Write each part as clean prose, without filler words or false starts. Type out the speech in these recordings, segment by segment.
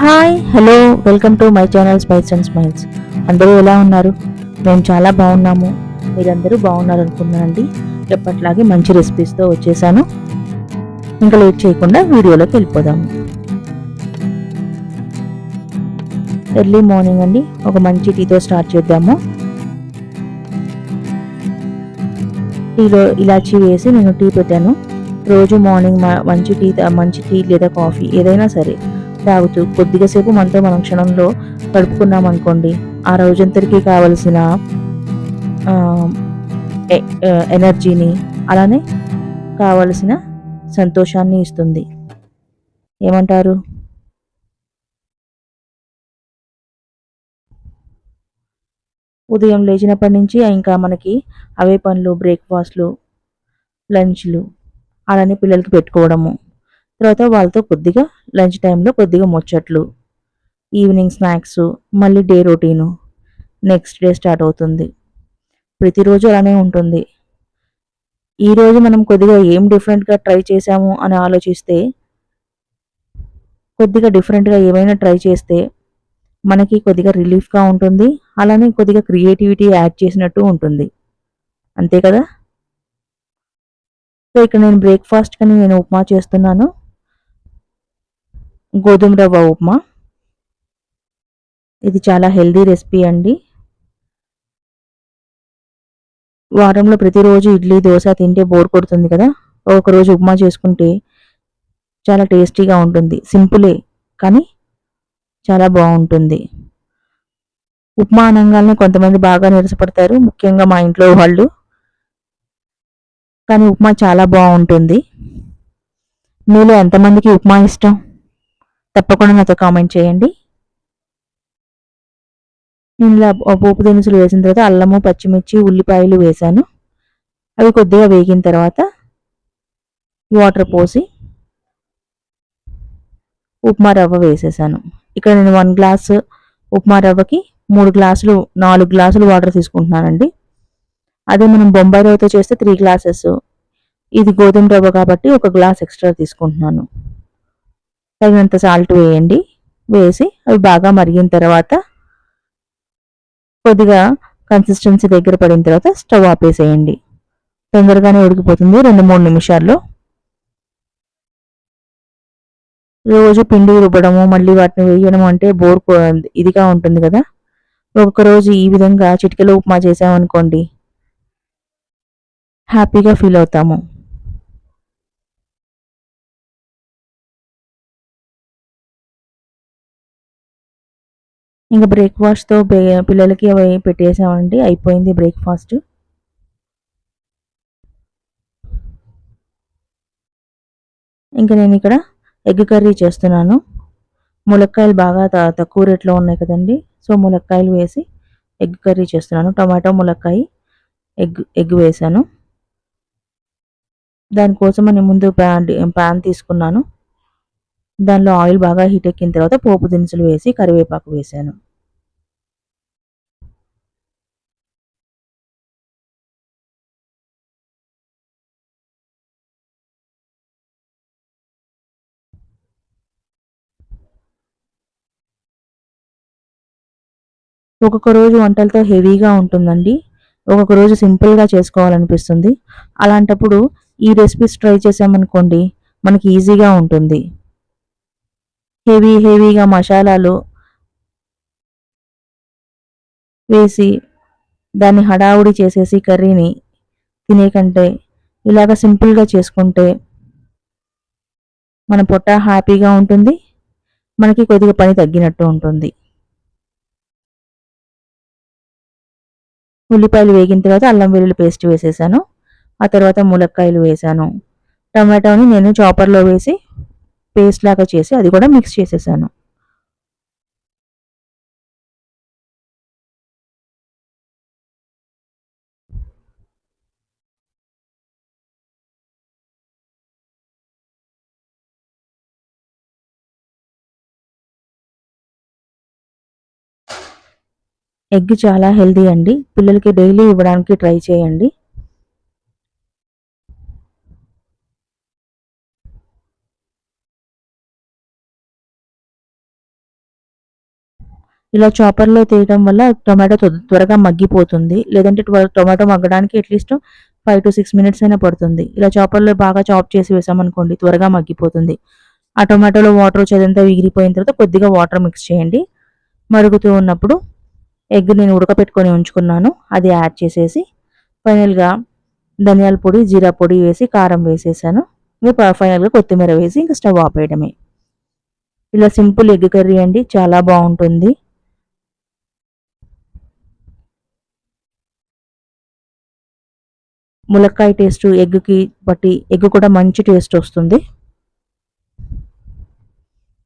Hi hello welcome to my channel spice and smiles. అందరూ ఎలా ఉన్నారు? మేము చాలా బాగున్నాము. మీరందరూ బాగున్నారు అనుకున్నానండి. ఎప్పట్లాగే మంచి రెసిపీస్తో వచ్చేసాను. ఇంకా లేట్ చేయకుండా వీడియోలోకి వెళ్ళిపోదాము. ఎర్లీ మార్నింగ్ అండి, ఒక మంచి టీతో స్టార్ట్ చేద్దాము. టీలో ఇలాచీ వేసి నేను టీ పెట్టాను. రోజు మార్నింగ్ మంచి టీ లేదా కాఫీ ఏదైనా సరే తాగుతూ కొద్దిగా సేపు మనతో మనం క్షణంలో గడుపుకున్నాం అనుకోండి, ఆ రోజంతటికి కావలసిన ఎనర్జీని, అలానే కావలసిన సంతోషాన్ని ఇస్తుంది. ఏమంటారు? ఉదయం లేచినప్పటి నుంచి ఇంకా మనకి అవే పనులు, బ్రేక్ఫాస్ట్లు, లంచ్లు అలానే పిల్లలకి పెట్టుకోవడము, తర్వాత వాళ్ళతో కొద్దిగా లంచ్ టైంలో కొద్దిగా ముచ్చట్లు, ఈవినింగ్ స్నాక్స్, మళ్ళీ day routine, next day start అవుతుంది. ప్రతిరోజు అలానే ఉంటుంది. ఈరోజు మనం కొద్దిగా ఏం డిఫరెంట్గా ట్రై చేసాము అని ఆలోచిస్తే, కొద్దిగా డిఫరెంట్గా ఏమైనా ట్రై చేస్తే మనకి కొద్దిగా రిలీఫ్గా ఉంటుంది. అలానే కొద్దిగా క్రియేటివిటీ యాడ్ చేసినట్టు ఉంటుంది. అంతే కదా? సో ఇక్కడ నేను బ్రేక్ఫాస్ట్ కని నేను ఉప్మా చేస్తున్నాను. గోధుమ రవ్వ ఉప్మా. ఇది చాలా హెల్దీ రెసిపీ అండి. వారంలో ప్రతిరోజు ఇడ్లీ, దోశ తింటే బోర్ కొడుతుంది కదా! ఒకరోజు ఉప్మా చేసుకుంటే చాలా టేస్టీగా ఉంటుంది. సింపులే కానీ చాలా బాగుంటుంది. ఉప్మా అనంగానే కొంతమంది బాగా నిరసపడతారు, ముఖ్యంగా మా ఇంట్లో వాళ్ళు. కానీ ఉప్మా చాలా బాగుంటుంది. మీలో ఎంతమందికి ఉప్మా ఇష్టం? తప్పకుండా నాతో కామెంట్ చేయండి. నేను ఇలా పోపు దినుసులు వేసిన తర్వాత అల్లము, పచ్చిమిర్చి, ఉల్లిపాయలు వేశాను. అవి కొద్దిగా వేగిన తర్వాత వాటర్ పోసి ఉప్మా రవ్వ వేసేసాను. ఇక్కడ నేను 1 గ్లాస్ ఉప్మా రవ్వకి 3 గ్లాసులు 4 గ్లాసులు వాటర్ తీసుకుంటున్నానండి. అదే మనం బొంబాయి రవ్వతో చేస్తే 3 గ్లాసెస్. ఇది గోధుమ రవ్వ కాబట్టి 1 గ్లాస్ ఎక్స్ట్రా తీసుకుంటున్నాను. తగినంత సాల్ట్ వేయండి. వేసి అవి బాగా మరిగిన తర్వాత కొద్దిగా కన్సిస్టెన్సీ దగ్గర పడిన తర్వాత స్టవ్ ఆపేసేయండి. తొందరగానే ఉడికిపోతుంది 2-3 నిమిషాల్లో. రోజు పిండి రుబ్బడము, మళ్ళీ వాటిని వేయడం అంటే ఇదిగా ఉంటుంది కదా! ఒక్కరోజు ఈ విధంగా చిటికెలో ఉప్మా చేసామనుకోండి, హ్యాపీగా ఫీల్ అవుతాము. ఇంకా బ్రేక్ఫాస్ట్తో పిల్లలకి అవి పెట్టేసామండి, అయిపోయింది బ్రేక్ఫాస్ట్. ఇంకా నేను ఇక్కడ ఎగ్ కర్రీ చేస్తున్నాను. ములక్కాయలు బాగా తక్కువ రేట్లో ఉన్నాయి కదండి, సో ములక్కాయలు వేసి ఎగ్ కర్రీ చేస్తున్నాను. టమాటో, ములక్కాయ, ఎగ్ వేసాను. దానికోసం నేను ముందు ప్యాన్ తీసుకున్నాను. దానిలో ఆయిల్ బాగా హీట్ ఎక్కిన తర్వాత పోపు దినుసులు వేసి కరివేపాకు వేసాను. ఒక్కొక్క రోజు వంటలతో హెవీగా ఉంటుందండి. ఒక్కొక్క రోజు సింపుల్గా చేసుకోవాలనిపిస్తుంది. అలాంటప్పుడు ఈ రెసిపీస్ ట్రై చేసామనుకోండి, మనకి ఈజీగా ఉంటుంది. హెవీగా మసాలాలు వేసి దాన్ని హడావుడి చేసేసి కర్రీని తినే కంటే ఇలాగ సింపుల్గా చేసుకుంటే మన పొట్ట హ్యాపీగా ఉంటుంది. మనకి కొద్దిగా పని తగ్గినట్టు ఉంటుంది. ఉల్లిపాయలు వేగిన తర్వాత అల్లం వెల్లుల్లి పేస్ట్ వేసేసాను. ఆ తర్వాత ములక్కాయలు వేసాను. టమాటోని నేను చాపర్లో వేసి పేస్ట్ లాగా చేసి అది కూడా మిక్స్ చేసేసాను. ఎగ్ చాలా హెల్దీ అండి. పిల్లలకి డైలీ ఇవ్వడానికి ట్రై చేయండి. ఇలా చాపర్లో తీయడం వల్ల టొమాటో త్వరగా మగ్గిపోతుంది. లేదంటే టొమాటో మగ్గడానికి అట్లీస్ట్ 5-6 మినిట్స్ అయినా పడుతుంది. ఇలా చాపర్లో బాగా చాప్ చేసి వేసామనుకోండి త్వరగా మగ్గిపోతుంది. ఆ టొమాటోలో వాటర్ వచ్చేదంతా ఎగిరిపోయిన తర్వాత కొద్దిగా వాటర్ మిక్స్ చేయండి. మరుగుతూ ఉన్నప్పుడు ఎగ్ నేను ఉడకపెట్టుకొని ఉంచుకున్నాను. అది యాడ్ చేసేసి ఫైనల్‌గా ధనియాల పొడి, జీరా పొడి వేసి కారం వేసేసాను. ఇంక ఫైనల్‌గా కొత్తిమీర వేసి ఇంక స్టవ్ ఆపేయడమే. ఇలా సింపుల్ ఎగ్ కర్రీ అండి. చాలా బావుంటుంది. ములక్కాయ టేస్టు ఎగ్‌కి బట్టి ఎగ్ కూడా మంచి టేస్ట్ వస్తుంది.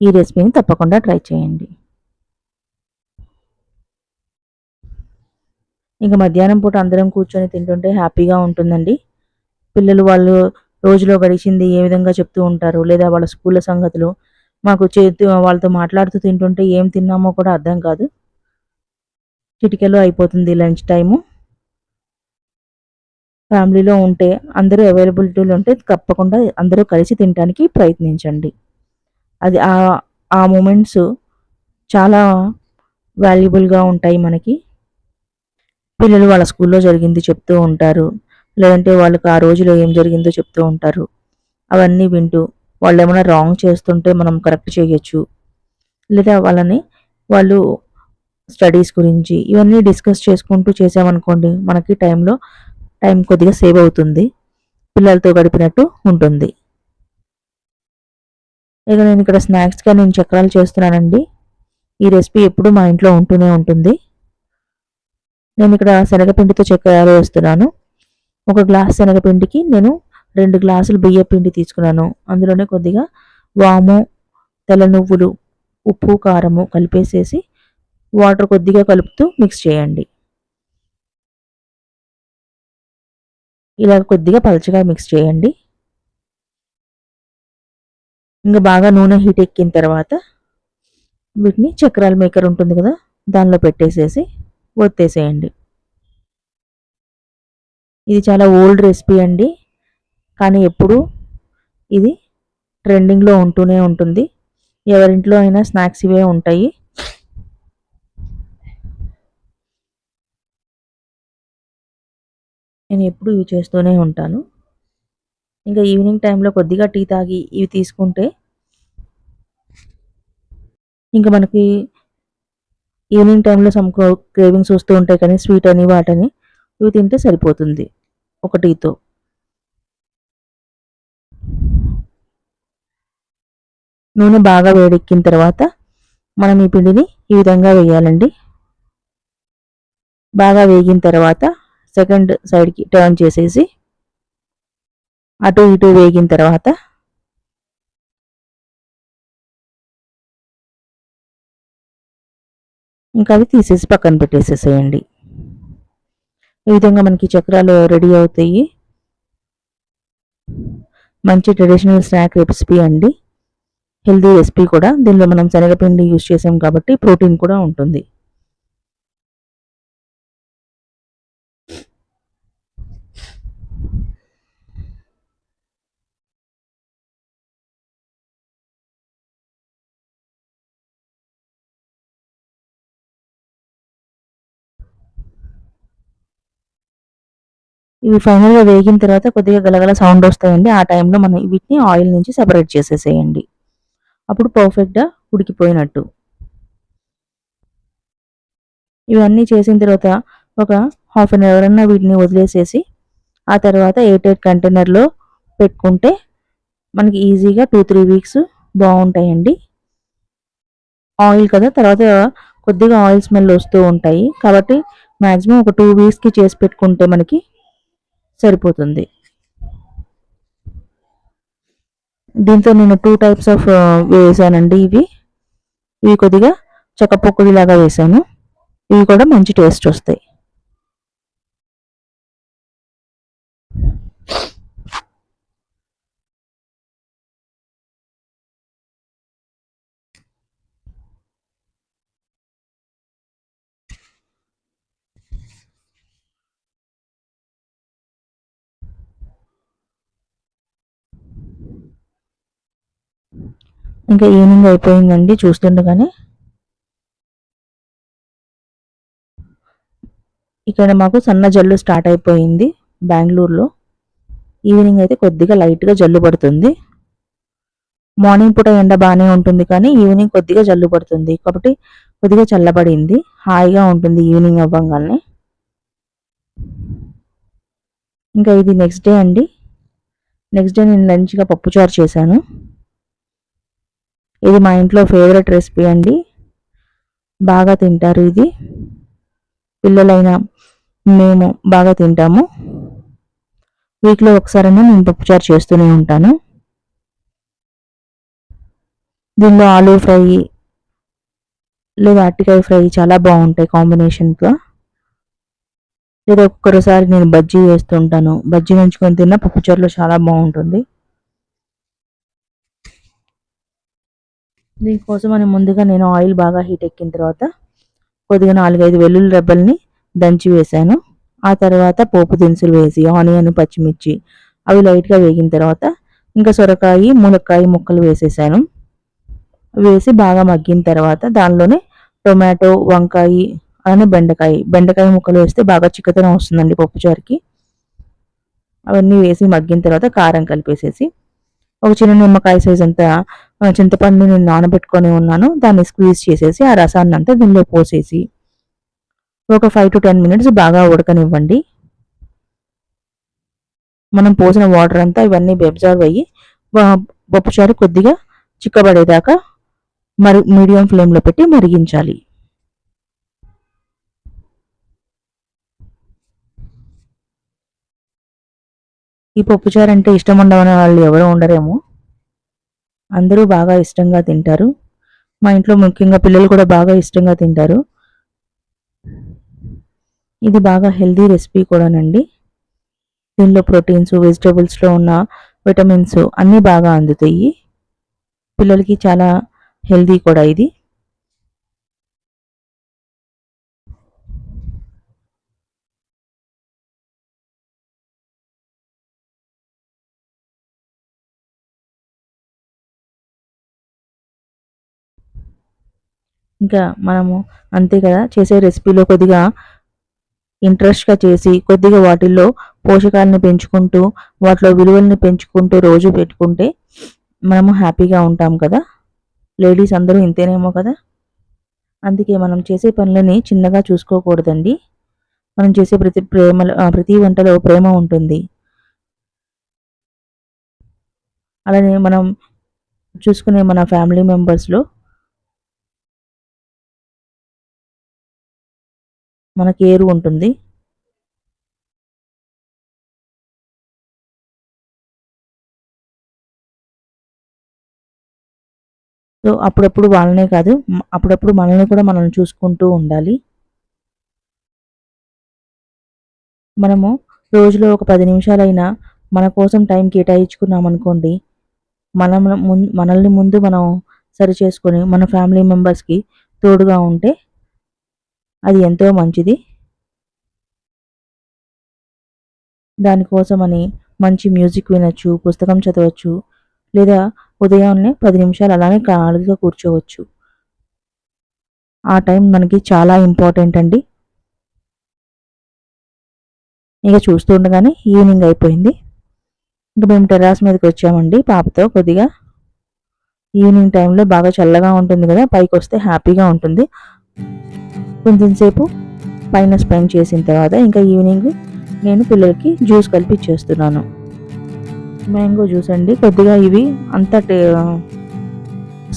ఈ రెసిపీని తప్పకుండా ట్రై చేయండి. ఇంక మధ్యాహ్నం పూట అందరం కూర్చొని తింటుంటే హ్యాపీగా ఉంటుందండి. పిల్లలు వాళ్ళు రోజులో గడిచింది ఏ విధంగా చెప్తూ ఉంటారు. లేదా వాళ్ళ స్కూల్‌ల సంగతులు మాకు వాళ్ళతో మాట్లాడుతూ తింటుంటే ఏం తిన్నామో కూడా అర్థం కాదు. చిటికెలో అయిపోతుంది లంచ్ టైము. ఫ్యామిలీలో ఉంటే అందరూ అవైలబిలిటీలో ఉంటే తప్పకుండా అందరూ కలిసి తినటానికి ప్రయత్నించండి. అది ఆ మొమెంట్స్ చాలా వాల్యుబుల్‌గా ఉంటాయి మనకి. పిల్లలు వాళ్ళ స్కూల్‌లో జరిగింది చెప్తూ ఉంటారు. లేదంటే వాళ్ళకి ఆ రోజులో ఏం జరిగిందో చెప్తూ ఉంటారు. అవన్నీ వింటూ వాళ్ళేమైనా రాంగ్ చేస్తుంటే మనం కరెక్ట్ చేయొచ్చు. లేదా వాళ్ళు స్టడీస్ గురించి ఇవన్నీ డిస్కస్ చేసుకుంటూ చేసామనుకోండి మనకి టైం కొద్దిగా సేవ్ అవుతుంది. పిల్లలతో గడిపినట్టు ఉంటుంది. ఇక నేను ఇక్కడ స్నాక్స్‌గా నేను చక్రాలు చేస్తున్నానండి. ఈ రెసిపీ ఎప్పుడూ మా ఇంట్లో ఉంటూనే ఉంటుంది. నేను ఇక్కడ శనగపిండితో చక్రాలు వేస్తున్నాను. ఒక గ్లాస్ శనగపిండికి నేను 2 గ్లాసులు బియ్యపు పిండి తీసుకున్నాను. అందులోనే కొద్దిగా వాము, తెల్ల నువ్వులు, ఉప్పు, కారము కలిపేసేసి వాటర్ కొద్దిగా కలుపుతూ మిక్స్ చేయండి. ఇలా కొద్దిగా పలచగా మిక్స్ చేయండి. ఇంక బాగా నూనె హీట్ ఎక్కిన తర్వాత వీటిని చక్రాల మేకర్ ఉంటుంది కదా! దానిలో పెట్టేసేసి ఒత్తేసేయండి. ఇది చాలా ఓల్డ్ రెసిపీ అండి. కానీ ఎప్పుడూ ఇది ట్రెండింగ్‌లో ఉంటూనే ఉంటుంది. ఎవరింట్లో అయినా స్నాక్స్ ఇవే ఉంటాయి. నేను ఎప్పుడూ ఇవి చేస్తూనే ఉంటాను. ఇంకా ఈవినింగ్ టైంలో కొద్దిగా టీ తాగి ఇవి తీసుకుంటే ఇంక మనకి ఈవినింగ్ టైంలో సమ్ క్రేవింగ్స్ వస్తూ ఉంటాయి కానీ స్వీట్ అని వాటని ఇవి తింటే సరిపోతుంది ఒక టీతో. నూనె బాగా వేడెక్కిన తర్వాత మనం ఈ పిండిని ఈ విధంగా వేయాలండి. బాగా వేగిన తర్వాత సెకండ్ సైడ్‌కి టర్న్ చేసేసి అటు ఇటు వేగిన తర్వాత ఇంకా అవి తీసేసి పక్కన పెట్టేసేసేయండి. ఈ విధంగా మనకి చక్రాలు రెడీ అవుతాయి. మంచి ట్రెడిషనల్ స్నాక్ రెసిపీ అండి. హెల్తీ రెసిపీ కూడా. దీనిలో మనం శనగపిండి యూజ్ చేసాం కాబట్టి ప్రోటీన్ కూడా ఉంటుంది. ఇవి ఫైనల్‌గా వేగిన తర్వాత కొద్దిగా గలగల సౌండ్ వస్తాయండి. ఆ టైంలో మనం వీటిని ఆయిల్ నుంచి సెపరేట్ చేసేసేయండి. అప్పుడు పర్ఫెక్ట్‌గా ఉడికిపోయినట్టు. ఇవన్నీ చేసిన తర్వాత ఒక హాఫ్ అన్ అవర్ అన్నా వీటిని వదిలేసేసి ఆ తర్వాత ఎయిర్ టైట్ కంటైనర్‌లో పెట్టుకుంటే మనకి ఈజీగా 2-3 వీక్స్ బావుంటాయండి. ఆయిల్ కదా! తర్వాత కొద్దిగా ఆయిల్ స్మెల్ వస్తూ ఉంటాయి. కాబట్టి మాక్సిమం ఒక 2 వీక్స్‌కి చేసి పెట్టుకుంటే మనకి సరిపోతుంది. దీంతో నేను 2 టైప్స్ ఆఫ్ వేసానండి ఇవి. ఇవి కొద్దిగా చెక్క పకోడీలాగా వేశాను. ఇవి కూడా మంచి టేస్ట్ వస్తాయి. ఇంకా ఈవినింగ్ అయిపోయిందండి చూస్తుండగానే. ఇక్కడ మాకు సన్న జల్లు స్టార్ట్ అయిపోయింది బెంగళూరులో. ఈవినింగ్ అయితే కొద్దిగా లైట్గా జల్లు పడుతుంది. మార్నింగ్ పూట ఎండ బాగానే ఉంటుంది కానీ ఈవినింగ్ కొద్దిగా జల్లు పడుతుంది కాబట్టి కొద్దిగా చల్లబడింది, హాయిగా ఉంటుంది ఈవినింగ్ అవ్వగానే. ఇంకా ఇది నెక్స్ట్ డే అండి. నెక్స్ట్ డే నేను లంచ్గా పప్పుచారు చేశాను. ఇది మా ఇంట్లో ఫేవరెట్ రెసిపీ అండి, బాగా తింటారు ఇది. పిల్లలైనా మేము బాగా తింటాము. వీక్లో ఒకసారైనా నేను పప్పుచారు చేస్తూనే ఉంటాను. దీనిలో ఆలూ ఫ్రై లేదా అరటికాయ ఫ్రై చాలా బాగుంటాయి కాంబినేషన్గా. లేదా ఒక్కొక్కసారి నేను బజ్జీ వేస్తుంటాను, బజ్జీ నంచుకొని తిన్న పప్పుచారులో చాలా బాగుంటుంది. దీనికోసం అని ముందుగా నేను ఆయిల్ బాగా హీట్ ఎక్కిన తర్వాత కొద్దిగా 4-5 వెల్లుల్లి రెబ్బల్ని దంచి వేశాను. ఆ తర్వాత పోపు దినుసులు వేసి ఆనియన్, పచ్చిమిర్చి అవి లైట్గా వేగిన తర్వాత ఇంకా సొరకాయ, మునక్కాయ ముక్కలు వేసేసాను. వేసి బాగా మగ్గిన తర్వాత దానిలోనే టొమాటో, వంకాయ అలానే బెండకాయ ముక్కలు వేస్తే బాగా చిక్కదనం వస్తుందండి పప్పుచారుకి. అవన్నీ వేసి మగ్గిన తర్వాత కారం కలిపేసేసి ఒక చిన్న నిమ్మకాయ సైజ్ అంతా చింతపండు నేను నానబెట్టుకొని ఉన్నాను, దాన్ని స్క్వీజ్ చేసేసి ఆ రసాన్ని అంతా దీనిలో పోసేసి ఒక 5 to 10 minutes బాగా ఉడకనివ్వండి. మనం పోసిన వాటర్ అంతా ఇవన్నీ అబ్జర్వ్ అయ్యి పప్పుచారు కొద్దిగా చిక్కబడేదాకా మీడియం ఫ్లేమ్లో పెట్టి మరిగించాలి. ఈ పప్పుచారు అంటే ఇష్టం ఉండవని వాళ్ళు ఎవరో ఉండరేమో, అందరూ బాగా ఇష్టంగా తింటారు. మా ఇంట్లో ముఖ్యంగా పిల్లలు కూడా బాగా ఇష్టంగా తింటారు. ఇది బాగా హెల్దీ రెసిపీ కూడానండి. దీనిలో ప్రోటీన్స్, వెజిటేబుల్స్లో ఉన్న విటమిన్స్ అన్నీ బాగా అందుతాయి. పిల్లలకి చాలా హెల్దీ కూడా ఇది. ఇంకా మనము అంతే కదా, చేసే రెసిపీలో కొద్దిగా ఇంట్రెస్ట్గా చేసి కొద్దిగా వాటిల్లో పోషకాలను పెంచుకుంటూ వాటిలో విలువల్ని పెంచుకుంటూ రోజు పెట్టుకుంటే మనము హ్యాపీగా ఉంటాం కదా. లేడీస్ అందరూ ఇంతేనేమో కదా. అందుకే మనం చేసే పనులని చిన్నగా చూసుకోకూడదండి. మనం చేసే ప్రతి వంటలో ప్రేమ ఉంటుంది. అలానే మనం చూసుకునే మన ఫ్యామిలీ మెంబర్స్లో మన కేర్ ఉంటుంది. సో అప్పుడప్పుడు వాళ్ళనే కాదు, అప్పుడప్పుడు మనల్ని కూడా మనం చూసుకుంటూ ఉండాలి. మనము రోజులో ఒక 10 నిమిషాలైనా మన కోసం టైం కేటాయించుకున్నాం అనుకోండి, మనల్ని ముందు మనం సరి చేసుకొని మన ఫ్యామిలీ మెంబర్స్కి తోడుగా ఉంటే అది ఎంతో మంచిది. దానికోసమని మంచి మ్యూజిక్ వినొచ్చు, పుస్తకం చదవచ్చు, లేదా ఉదయాన్నే 10 నిమిషాలు అలానే ఖాళీగా కూర్చోవచ్చు. ఆ టైం మనకి చాలా ఇంపార్టెంట్ అండి. ఇక చూస్తూ ఉండగానే ఈవినింగ్ అయిపోయింది. ఇంకా మేము టెర్రాస్ మీదకి వచ్చామండి పాపతో. కొద్దిగా ఈవినింగ్ టైంలో బాగా చల్లగా ఉంటుంది కదా, పైకి వస్తే హ్యాపీగా ఉంటుంది. కొంచెం సేపు పైన స్పెండ్ చేసిన తర్వాత ఇంకా ఈవినింగ్ నేను పిల్లలకి జ్యూస్ కలిపి ఇచ్చేస్తున్నాను. మ్యాంగో జ్యూస్ అండి. కొద్దిగా ఇవి అంత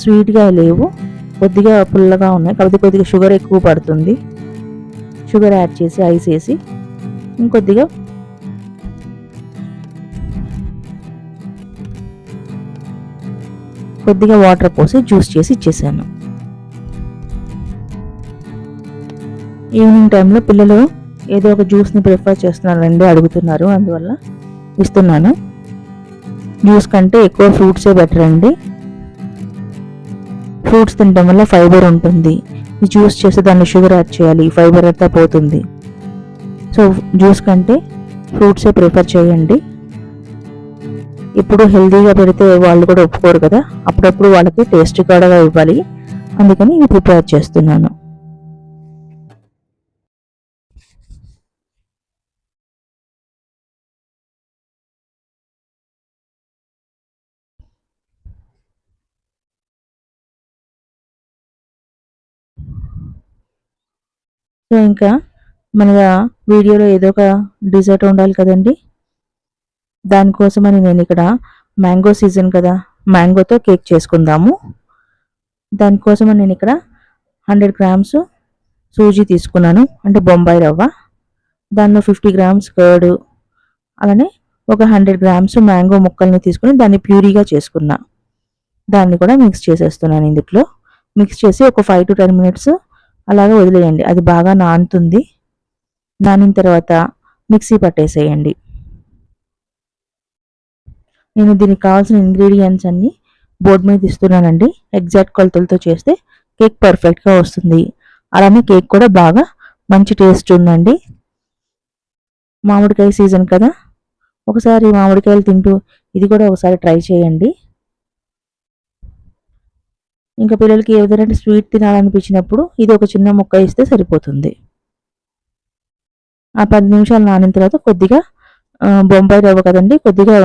స్వీట్గా లేవు, కొద్దిగా పుల్లగా ఉన్నాయి కాబట్టి కొద్దిగా షుగర్ ఎక్కువ పడుతుంది. షుగర్ యాడ్ చేసి ఐస్ వేసి ఇంకొద్దిగా వాటర్ పోసి జ్యూస్ చేసి ఇచ్చేసాను. ఈవినింగ్ టైంలో పిల్లలు ఏదో ఒక జ్యూస్ని ప్రిఫర్ చేస్తున్నారండి, అడుగుతున్నారు, అందువల్ల ఇస్తున్నాను. జ్యూస్ కంటే ఎక్కువ ఫ్రూట్సే బెటర్ అండి. ఫ్రూట్స్ తినడం వల్ల ఫైబర్ ఉంటుంది. ఈ జ్యూస్ చేస్తే దాన్ని షుగర్ యాడ్ చేయాలి, ఫైబర్ అంతా పోతుంది. సో జ్యూస్ కంటే ఫ్రూట్సే ప్రిఫర్ చేయండి. ఇప్పుడు హెల్తీగా పెడితే వాళ్ళు కూడా ఒప్పుకోరు కదా, అప్పుడప్పుడు వాళ్ళకి టేస్ట్ కూడా ఇవ్వాలి, అందుకని ఇవి ప్రిపేర్ చేస్తున్నాను. సో ఇంకా మన వీడియోలో ఏదో ఒక డిజర్ట్ ఉండాలి కదండి. దానికోసమని నేను ఇక్కడ మ్యాంగో సీజన్ కదా, మ్యాంగోతో కేక్ చేసుకుందాము. దానికోసమని నేను ఇక్కడ 100 గ్రామ్స్ సూజీ తీసుకున్నాను, అంటే బొంబాయి రవ్వ. దానిలో 50 గ్రామ్స్ కర్డ్, అలానే ఒక 100 గ్రామ్స్ మ్యాంగో ముక్కల్ని తీసుకుని దాన్ని ప్యూరీగా చేసుకున్నా. దాన్ని కూడా మిక్స్ చేసేస్తున్నాను ఇందులో. మిక్స్ చేసి ఒక 5 to 10 మినిట్స్ అలాగే వదిలేయండి. అది బాగా నానుతుంది. నానిన తర్వాత మిక్సీ పట్టేసేయండి. నేను దీనికి కావాల్సిన ఇంగ్రీడియంట్స్ అన్నీ బోర్డు మీద ఇస్తున్నానండి. ఎగ్జాక్ట్ కొలతలతో చేస్తే కేక్ పర్ఫెక్ట్గా వస్తుంది. అలానే కేక్ కూడా బాగా మంచి టేస్ట్ ఉందండి. మామిడికాయ సీజన్ కదా, ఒకసారి మామిడికాయలు తింటూ ఇది కూడా ఒకసారి ట్రై చేయండి. ఇంకా పిల్లలకి ఏదైనా స్వీట్ తినాలనిపించినప్పుడు ఇది ఒక చిన్న ముక్క ఇస్తే సరిపోతుంది. ఆ 10 నిమిషాలు నానిన తర్వాత కొద్దిగా బొంబాయి రవ్వ కదండి, కొద్దిగా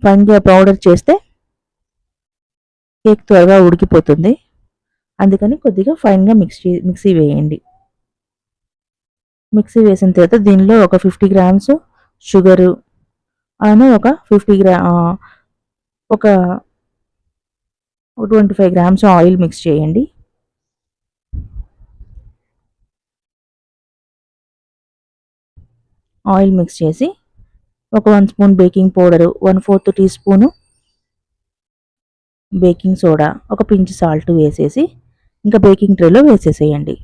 ఫైన్గా పౌడర్ చేస్తే కేక్ త్వరగా ఉడికిపోతుంది. అందుకని కొద్దిగా ఫైన్గా మిక్సీ వేయండి. మిక్సీ వేసిన తర్వాత దీనిలో ఒక 50 గ్రామ్స్ షుగరు, అలానే ఒక 25 గ్రామ్స్ ఆయిల్ మిక్స్ చేయండి. ఆయిల్ మిక్స్ చేసి ఒక 1 spoon baking powder, 1/4 tea spoon baking soda, ఒక పించ్ సాల్ట్ వేసేసి ఇంకా బేకింగ్ ట్రేలో వేసేసేయండి.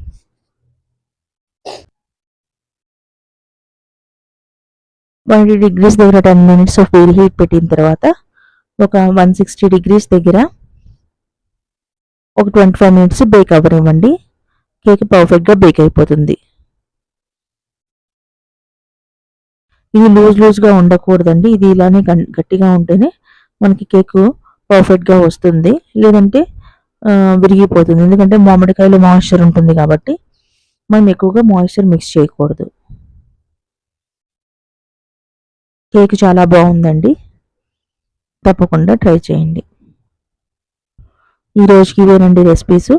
$180 దగ్గర 10 మినిట్స్ ఆఫ్ హీట్ పెట్టిన తర్వాత ఒక 160 degrees దగ్గర ఒక 25 మినిట్స్ బేక్ అవ్వనివ్వండి. కేక్ పర్ఫెక్ట్గా బేక్ అయిపోతుంది. ఇది లూజ్గా ఉండకూడదండి. ఇది ఇలానే గట్టిగా ఉంటేనే మనకి కేకు పర్ఫెక్ట్గా వస్తుంది. లేదంటే విరిగిపోతుంది. ఎందుకంటే మామిడికాయలో మాయిశ్చర్ ఉంటుంది కాబట్టి మనం ఎక్కువగా మాయిశ్చర్ మిక్స్ చేయకూడదు. కేక్ చాలా బాగుందండి. తప్పకుండా ట్రై చేయండి. ఈ రోజుకి ఇవేనండి రెసిపీస్.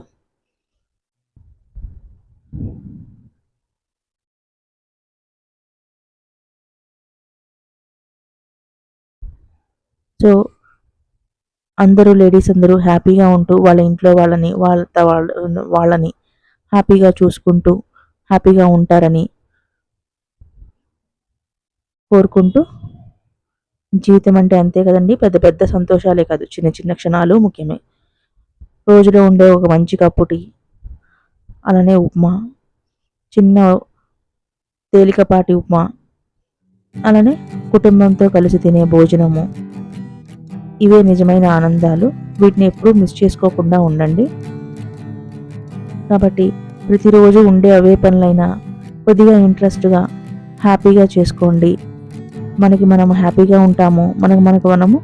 సో అందరూ లేడీస్ అందరూ హ్యాపీగా ఉంటూ వాళ్ళ ఇంట్లో వాళ్ళని హ్యాపీగా చూసుకుంటూ హ్యాపీగా ఉంటారని కోరుకుంటూ, జీవితం అంటే అంతే కదండి, పెద్ద పెద్ద సంతోషాలే కాదు, చిన్న చిన్న క్షణాలు ముఖ్యమే. రోజులో ఉండే ఒక మంచి కప్పు టీ, అలానే ఉప్మా, చిన్న తేలికపాటి ఉప్మా, అలానే కుటుంబంతో కలిసి తినే భోజనము, ఇవే నిజమైన ఆనందాలు. వీటిని ఎప్పుడూ మిస్ చేసుకోకుండా ఉండండి. కాబట్టి ప్రతిరోజు ఉండే అవే పనులైనా కొద్దిగా ఇంట్రెస్ట్గా హ్యాపీగా చేసుకోండి. మనం హ్యాపీగా ఉంటాము, మనము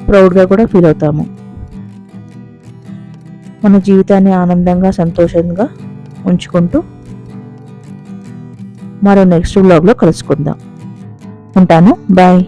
ప్రౌడ్గా కూడా ఫీల్ అవుతాము. మన జీవితాన్ని ఆనందంగా సంతోషంగా ఉంచుకుంటూ మరో నెక్స్ట్ వ్లాగ్లో కలుసుకుందాం. ఉంటాను. బాయ్.